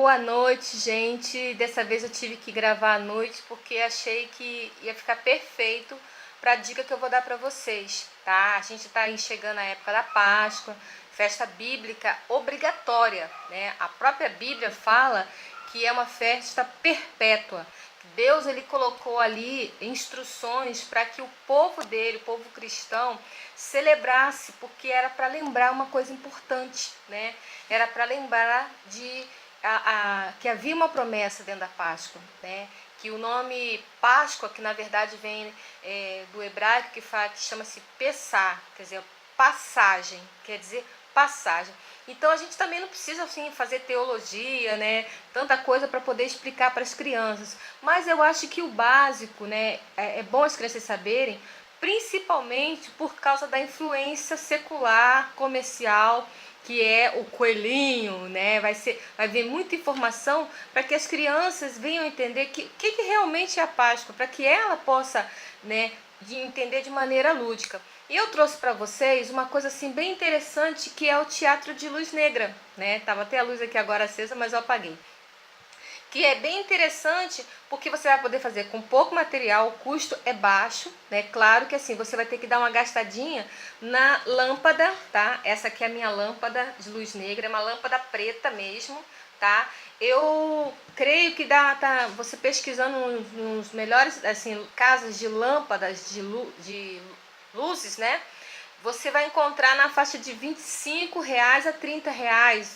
boa noite, gente. Dessa vez eu tive que gravar à noite porque achei que ia ficar perfeito para a dica que eu vou dar para vocês, tá? A gente está chegando à época da Páscoa, festa bíblica obrigatória, né? A própria Bíblia fala que é uma festa perpétua. Deus ele colocou ali instruções para que o povo dele, o povo cristão, celebrasse, porque era para lembrar uma coisa importante, né? Era para lembrar que havia uma promessa dentro da Páscoa, né? Que o nome Páscoa, que na verdade vem do hebraico, que chama-se Pessah, quer dizer, passagem, quer dizer passagem. Então a gente também não precisa assim fazer teologia, né? Tanta coisa para poder explicar para as crianças. Mas eu acho que o básico, né? É bom as crianças saberem, principalmente por causa da influência secular, comercial, que é o coelhinho, né? Vai vir muita informação para que as crianças venham entender que realmente é a Páscoa, para que ela possa, né, entender de maneira lúdica. E eu trouxe para vocês uma coisa assim bem interessante, que é o teatro de luz negra, né? Tava até a luz aqui agora acesa, mas eu apaguei. Que é bem interessante porque você vai poder fazer com pouco material, o custo é baixo, né? Claro que assim, você vai ter que dar uma gastadinha na lâmpada, tá? Essa aqui é a minha lâmpada de luz negra, é uma lâmpada preta mesmo, tá? Eu creio que você pesquisando nos melhores assim, casas de lâmpadas de luzes, né? Você vai encontrar na faixa de R$ 25 a R$ 30,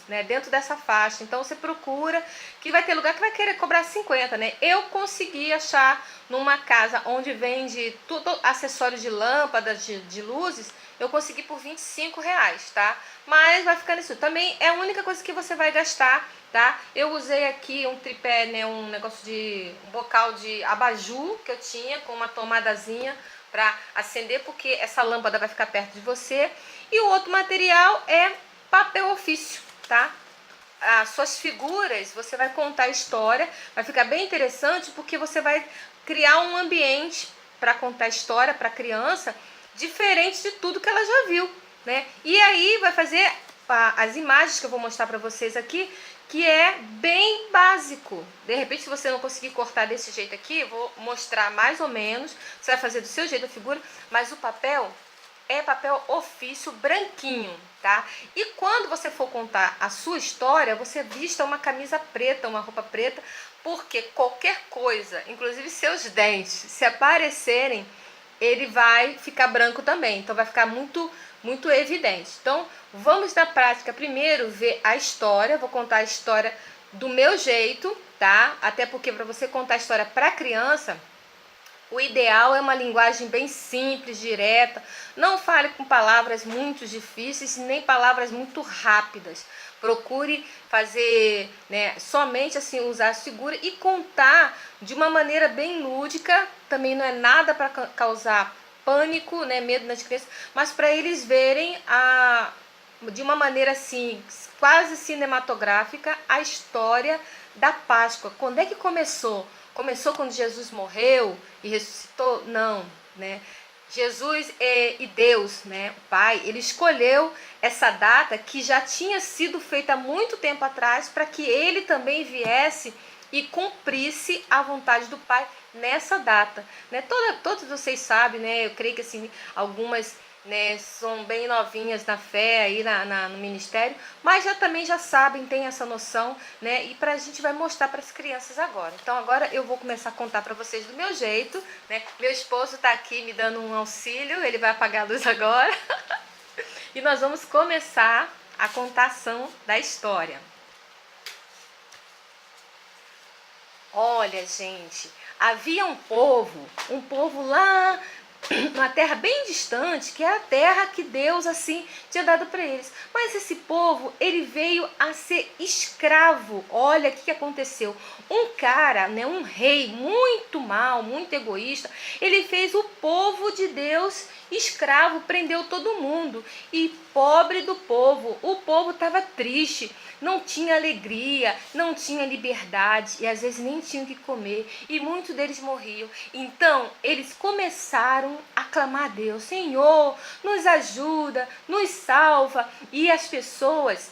né, dentro dessa faixa. Então você procura, que vai ter lugar que vai querer cobrar 50, né? Eu consegui achar numa casa onde vende tudo acessório de lâmpadas, de luzes, eu consegui por R$ 25, tá? Mas vai ficar nisso. Também é a única coisa que você vai gastar, tá? Eu usei aqui um tripé, né, um negócio de um bocal de abajur que eu tinha com uma tomadazinha para acender, porque essa lâmpada vai ficar perto de você. E o outro material é papel ofício, tá? As suas figuras, você vai contar a história, vai ficar bem interessante, porque você vai criar um ambiente para contar a história para a criança, diferente de tudo que ela já viu, né? E aí vai fazer as imagens que eu vou mostrar para vocês aqui, que é bem básico. De repente, se você não conseguir cortar desse jeito aqui, eu vou mostrar mais ou menos. Você vai fazer do seu jeito a figura, mas o papel é papel ofício branquinho, tá? E quando você for contar a sua história, você vista uma camisa preta, uma roupa preta, porque qualquer coisa, inclusive seus dentes, se aparecerem, ele vai ficar branco também. Então vai ficar muito evidente. Então vamos na prática primeiro ver a história. Vou contar a história do meu jeito, tá? Até porque para você contar a história para criança, o ideal é uma linguagem bem simples, direta. Não fale com palavras muito difíceis, nem palavras muito rápidas. Procure fazer, né, somente assim, usar a figura e contar de uma maneira bem lúdica. Também não é nada para causar pânico, né, medo nas crianças, mas para eles verem de uma maneira assim, quase cinematográfica, a história da Páscoa. Quando é que começou? Começou quando Jesus morreu e ressuscitou? Não, né? Jesus e Deus, né, o Pai, ele escolheu essa data que já tinha sido feita há muito tempo atrás, para que ele também viesse e cumprisse a vontade do Pai nessa data, né? Todos vocês sabem, né? Eu creio que assim, algumas, né, são bem novinhas na fé aí no ministério, mas também já sabem, tem essa noção, né? E a gente vai mostrar para as crianças agora. Então agora eu vou começar a contar para vocês do meu jeito, né? Meu esposo está aqui me dando um auxílio, ele vai apagar a luz agora. E nós vamos começar a contação da história. Olha, gente, havia um povo lá uma terra bem distante, que é a terra que Deus assim tinha dado para eles. Mas esse povo, ele veio a ser escravo. Olha o que aconteceu. Um cara, né, um rei muito mau, muito egoísta, ele fez o povo de Deus escravo, prendeu todo mundo. E pobre do povo, o povo estava triste, não tinha alegria, não tinha liberdade, e às vezes nem tinham o que comer, e muitos deles morriam. Então eles começaram a clamar a Deus: Senhor, nos ajuda, nos salva. E as pessoas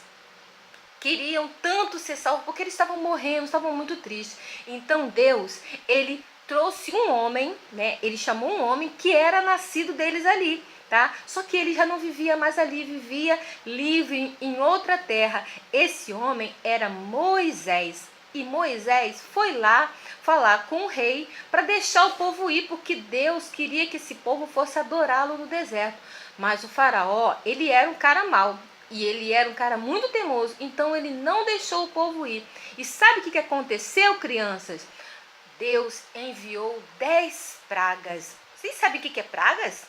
queriam tanto ser salvos, porque eles estavam morrendo, estavam muito tristes. Então Deus, ele trouxe um homem, né? Ele chamou um homem que era nascido deles ali, tá? Só que ele já não vivia mais ali, vivia livre em outra terra. Esse homem era Moisés. E Moisés foi lá falar com o rei para deixar o povo ir, porque Deus queria que esse povo fosse adorá-lo no deserto. Mas o faraó, ele era um cara mau. E ele era um cara muito teimoso, então ele não deixou o povo ir. E sabe o que aconteceu, crianças? Deus enviou 10 pragas. Vocês sabem o que é pragas?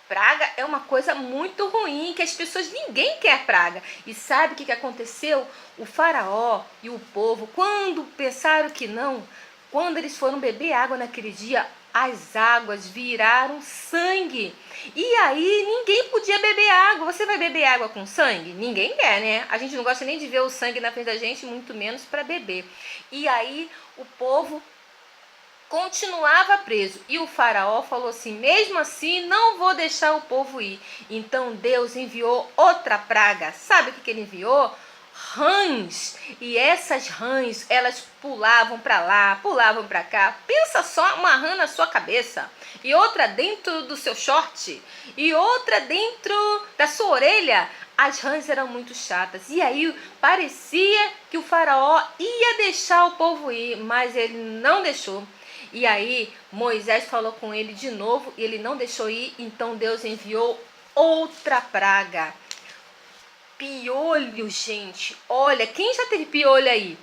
Praga é uma coisa muito ruim, que as pessoas, ninguém quer praga. E sabe o que aconteceu? O faraó e o povo, quando pensaram que não, quando eles foram beber água naquele dia, as águas viraram sangue. E aí ninguém podia beber água. Você vai beber água com sangue? Ninguém quer, né? A gente não gosta nem de ver o sangue na frente da gente, muito menos para beber. E aí o povo continuava preso. E o faraó falou assim: mesmo assim, não vou deixar o povo ir. Então Deus enviou outra praga. Sabe o que ele enviou? Rãs. E essas rãs, elas pulavam para lá, pulavam para cá. Pensa só, uma rã na sua cabeça, e outra dentro do seu short, e outra dentro da sua orelha. As rãs eram muito chatas. E aí parecia que o faraó ia deixar o povo ir, mas ele não deixou. E aí Moisés falou com ele de novo e ele não deixou ir. Então Deus enviou outra praga. Piolho, gente. Olha, quem já teve piolho aí?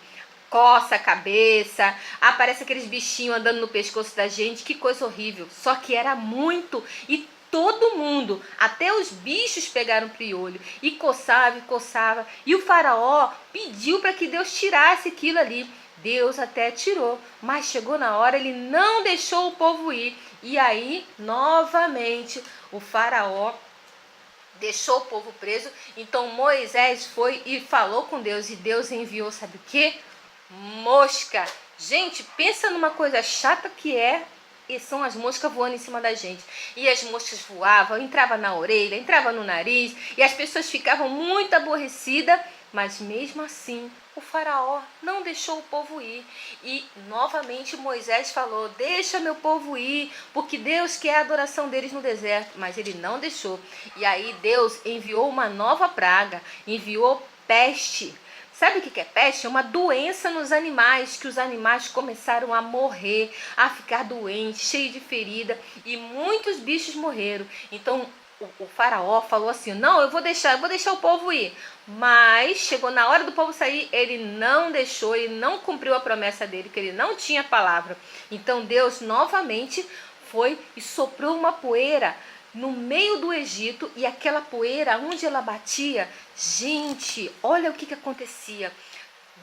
Coça a cabeça, aparece aqueles bichinhos andando no pescoço da gente. Que coisa horrível. Só que era muito. E todo mundo, até os bichos pegaram piolho. E coçava e coçava. E o faraó pediu para que Deus tirasse aquilo ali. Deus até tirou, mas chegou na hora, ele não deixou o povo ir. E aí, novamente, o faraó deixou o povo preso. Então Moisés foi e falou com Deus, e Deus enviou, sabe o que? Mosca. Gente, pensa numa coisa chata que é, e são as moscas voando em cima da gente. E as moscas voavam, entrava na orelha, entrava no nariz, e as pessoas ficavam muito aborrecidas. Mas mesmo assim, o faraó não deixou o povo ir. E novamente Moisés falou: deixa meu povo ir, porque Deus quer a adoração deles no deserto. Mas ele não deixou. E aí Deus enviou uma nova praga, enviou peste. Sabe o que é peste? É uma doença nos animais, que os animais começaram a morrer, a ficar doentes, cheios de ferida, e muitos bichos morreram. Então o faraó falou assim: não, eu vou deixar o povo ir. Mas chegou na hora do povo sair, ele não deixou, ele não cumpriu a promessa dele, que ele não tinha palavra. Então Deus novamente foi e soprou uma poeira no meio do Egito, e aquela poeira, onde ela batia, gente, olha o que acontecia.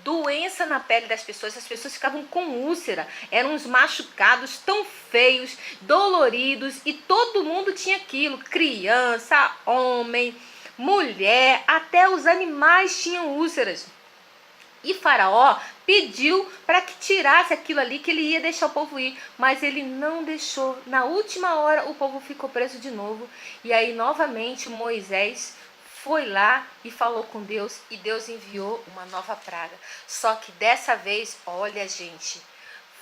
Doença na pele das pessoas, as pessoas ficavam com úlcera, eram uns machucados tão feios, doloridos, e todo mundo tinha aquilo, criança, homem, mulher, até os animais tinham úlceras. E Faraó pediu para que tirasse aquilo ali, que ele ia deixar o povo ir, mas ele não deixou. Na última hora o povo ficou preso de novo, e aí novamente Moisés foi lá e falou com Deus, e Deus enviou uma nova praga. Só que dessa vez, olha, gente,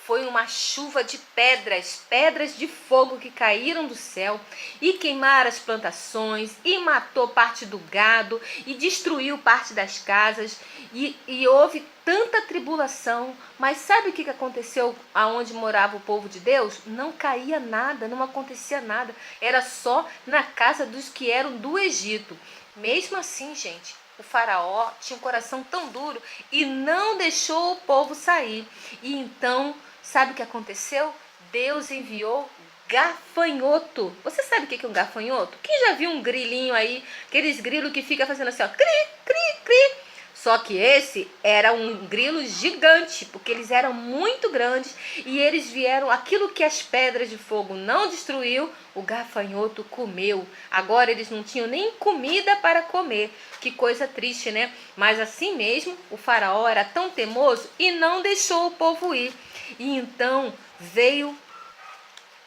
foi uma chuva de pedras, pedras de fogo que caíram do céu e queimaram as plantações, e matou parte do gado, e destruiu parte das casas, e houve tanta tribulação. Mas sabe o que aconteceu aonde morava o povo de Deus? Não caía nada, não acontecia nada, era só na casa dos que eram do Egito. Mesmo assim, gente, o faraó tinha um coração tão duro e não deixou o povo sair. E então, sabe o que aconteceu? Deus enviou gafanhoto. Você sabe o que é um gafanhoto? Quem já viu um grilinho aí? Aqueles grilos que fica fazendo assim, ó, cri, cri, cri. Só que esse era um grilo gigante, porque eles eram muito grandes, e eles vieram, aquilo que as pedras de fogo não destruiu, o gafanhoto comeu. Agora eles não tinham nem comida para comer. Que coisa triste, né? Mas assim mesmo, o faraó era tão teimoso e não deixou o povo ir. E então veio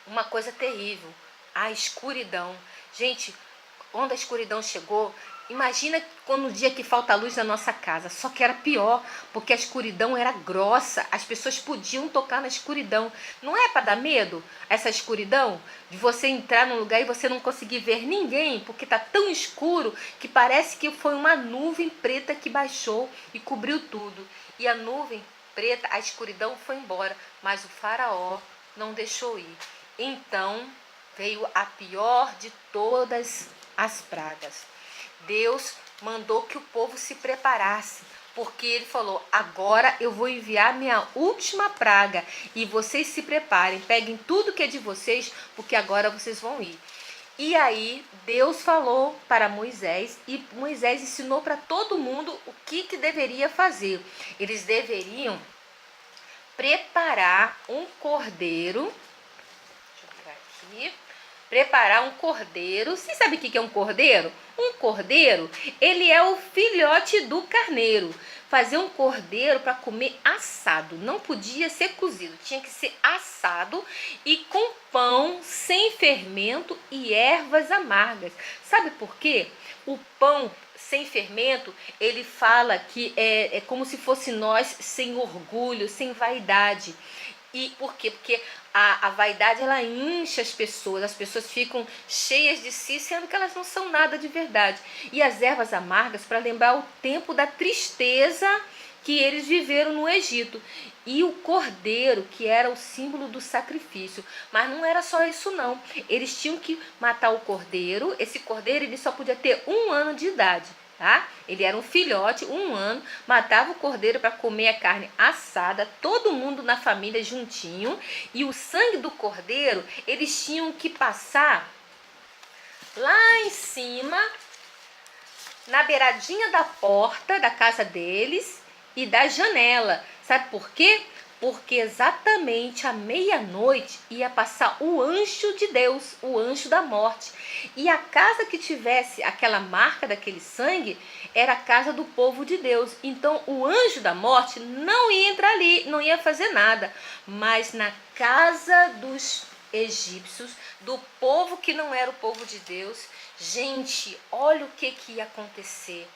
uma coisa terrível, a escuridão. Gente, quando a escuridão chegou, Imagina quando o dia que falta luz na nossa casa, só que era pior, porque a escuridão era grossa, as pessoas podiam tocar na escuridão. Não é para dar medo essa escuridão? De você entrar num lugar e você não conseguir ver ninguém, porque tá tão escuro que parece que foi uma nuvem preta que baixou e cobriu tudo. E a nuvem preta, a escuridão foi embora, mas o faraó não deixou ir. Então veio a pior de todas as pragas. Deus mandou que o povo se preparasse, porque ele falou: agora eu vou enviar minha última praga e vocês se preparem, peguem tudo que é de vocês, porque agora vocês vão ir. E aí Deus falou para Moisés e Moisés ensinou para todo mundo o que deveria fazer. Eles deveriam preparar um cordeiro. Deixa eu pegar aqui. Preparar um cordeiro. Você sabe o que é um cordeiro? Um cordeiro, ele é o filhote do carneiro. Fazer um cordeiro para comer assado. Não podia ser cozido, tinha que ser assado e com pão sem fermento e ervas amargas. Sabe por quê? O pão sem fermento, ele fala que é como se fosse nós sem orgulho, sem vaidade. E por quê? Porque a vaidade, ela incha as pessoas ficam cheias de si, sendo que elas não são nada de verdade. E as ervas amargas, para lembrar o tempo da tristeza que eles viveram no Egito. E o cordeiro, que era o símbolo do sacrifício. Mas não era só isso não. Eles tinham que matar o cordeiro. Esse cordeiro, ele só podia ter 1 ano de idade. Tá? Ele era um filhote, 1 ano, matava o cordeiro para comer a carne assada, todo mundo na família juntinho, e o sangue do cordeiro eles tinham que passar lá em cima, na beiradinha da porta da casa deles e da janela. Sabe por quê? Porque exatamente à meia-noite ia passar o anjo de Deus, o anjo da morte. E a casa que tivesse aquela marca daquele sangue era a casa do povo de Deus. Então o anjo da morte não ia entrar ali, não ia fazer nada. Mas na casa dos egípcios, do povo que não era o povo de Deus, gente, olha o que ia acontecer.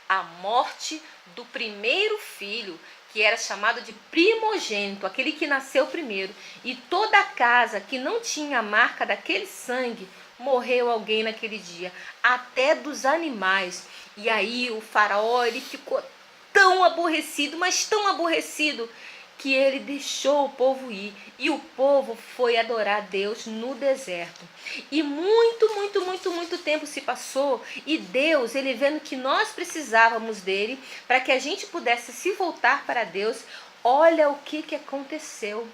A morte do primeiro filho, que era chamado de primogênito, aquele que nasceu primeiro. E toda a casa que não tinha a marca daquele sangue, morreu alguém naquele dia, até dos animais. E aí o faraó, ele ficou tão aborrecido, mas tão aborrecido, que ele deixou o povo ir. E o povo foi adorar Deus no deserto. E muito tempo se passou. E Deus, ele vendo que nós precisávamos dele, para que a gente pudesse se voltar para Deus, olha o que aconteceu.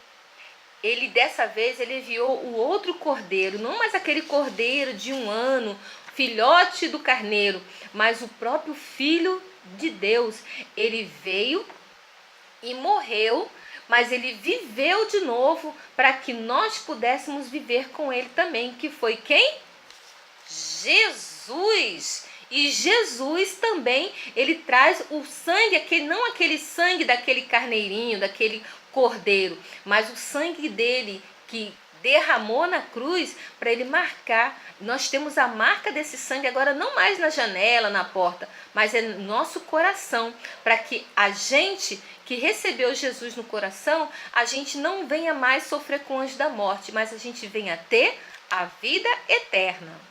Ele, dessa vez, ele enviou o outro cordeiro, não mais aquele cordeiro de 1 ano, filhote do carneiro, mas o próprio Filho de Deus. Ele veio e morreu, mas ele viveu de novo para que nós pudéssemos viver com ele também, que foi quem? Jesus! E Jesus também, ele traz o sangue, não aquele sangue daquele carneirinho, daquele cordeiro, mas o sangue dele que derramou na cruz para ele marcar. Nós temos a marca desse sangue agora não mais na janela, na porta, mas é no nosso coração, para que a gente que recebeu Jesus no coração, a gente não venha mais sofrer com o anjo da morte, mas a gente venha ter a vida eterna.